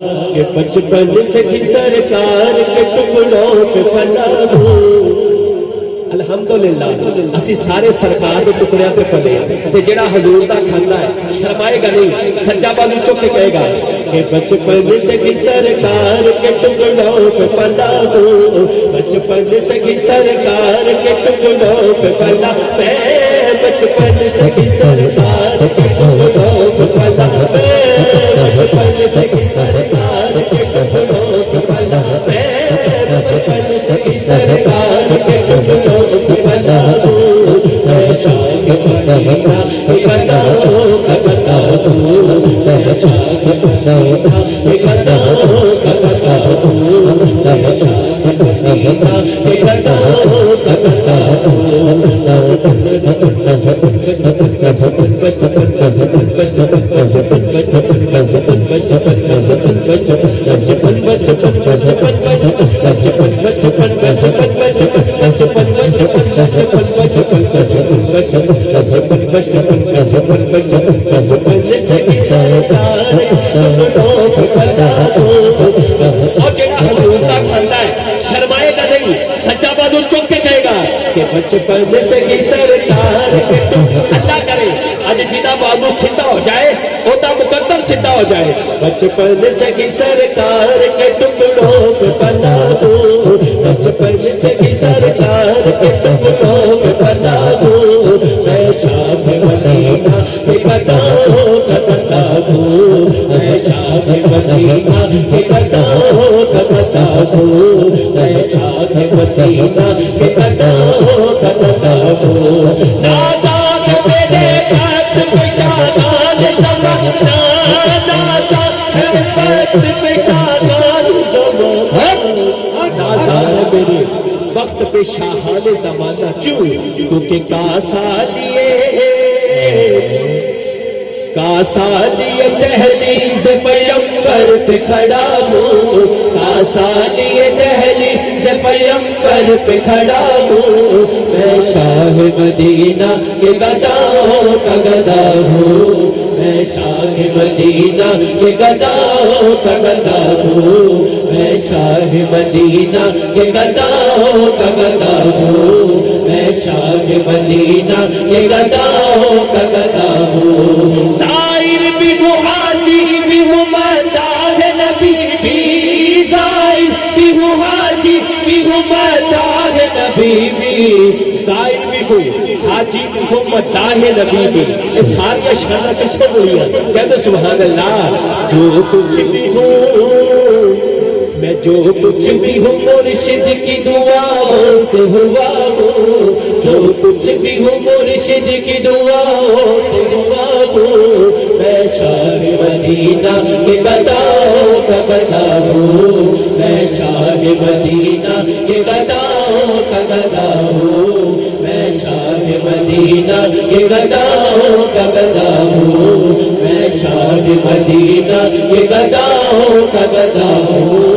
کہ بچپن سے ہی سرکار کے ٹکڑوں پہ پلا ہوں الحمدللہ اسی سارے سرکار کے ٹکڑیاں پہ پلے تے جڑا حضور دا کھاندا ہے شرمائے گا نہیں سجا بازو چک کے کہے گا کہ بچپن سے ہی سرکار کے ٹکڑوں پہ پلا ہوں بچپن سے ہی سرکار کے ٹکڑوں پہ پلا میں بچپن سے ہی سرکار کے ٹکڑوں پہ پلا بچپن سے ہی سرکار کے ٹکڑوں پہ پلا بچپن سے ہی سرکار کے ٹکڑوں پہ پلا میں چاک مدینہ گداؤں کا گداؤں میں چاک مدینہ گداؤں کا گداؤں میں چاک مدینہ گداؤں کا گداؤں شرمائے گا نہیں سچا بازو چوک کے کہے گا کہ بچپن سے ہی سرکار اللہ کرے آج جینا بازو سیدھا ہو جائے ہوتا مقدم سیدھا ہو جائے بچپن سے ہی سرکار کے ٹکڑوں پہ پلا ہوں بچپن سے ہی سرکار کے ٹکڑوں پہ پلا ہوں میں شاہ مدینہ کے گداؤں کا گدا ہوں میں شاہ مدینہ کے گداؤں کا گدا ہوں میں شاہ مدینہ کے گداؤں کا گدا ہوں نازان میرے پت پہ شادان زمانہ نازان پت پہ شادان زمانہ نازان میرے وقت پہ شاہان زمانہ کیوں کیونکہ کاسا لیے دہلیز پیمبر پہ کھڑا ہوں کاسا لیے دہلیز پیمبر پہ کھڑا ہوں میں شاہ مدینہ کے گداؤں کا گدا ہوں میں شاہ مدینہ کے گداؤں کا گدا ہوں میں شاہ مدینہ کے گداؤں کا گدا ہوں میں شاہ مدینہ کے گداؤں کا گدا ہوں ظاہر بھی ہوں حاجی بھی ہوں مداح نبی بھی ظاہر بھی ہوں حاجی بھی ہوں مداح نبی بھی ظاہر بھی ہوں حاجی بھی ہوں مداح نبی بھی یہ ساری اشارہ کس کو بولی ہے کہتے سبحان اللہ جو کچھ بھی ہوں میں جو کچھ بھی ہوں مرشد کی دعاؤں سے ہوا ہوں جو کچھ بھی ہوں مرشد کی دعاؤں سے ہوا ہوں میں شاہ مدینہ کے گداؤں کا گدا ہوں میں شاہ مدینہ کے گداؤں کا گدا ہوں میں شاہ مدینہ کے گداؤں کا گدا ہوں میں شاہ مدینہ کے گداؤں کا گدا ہوں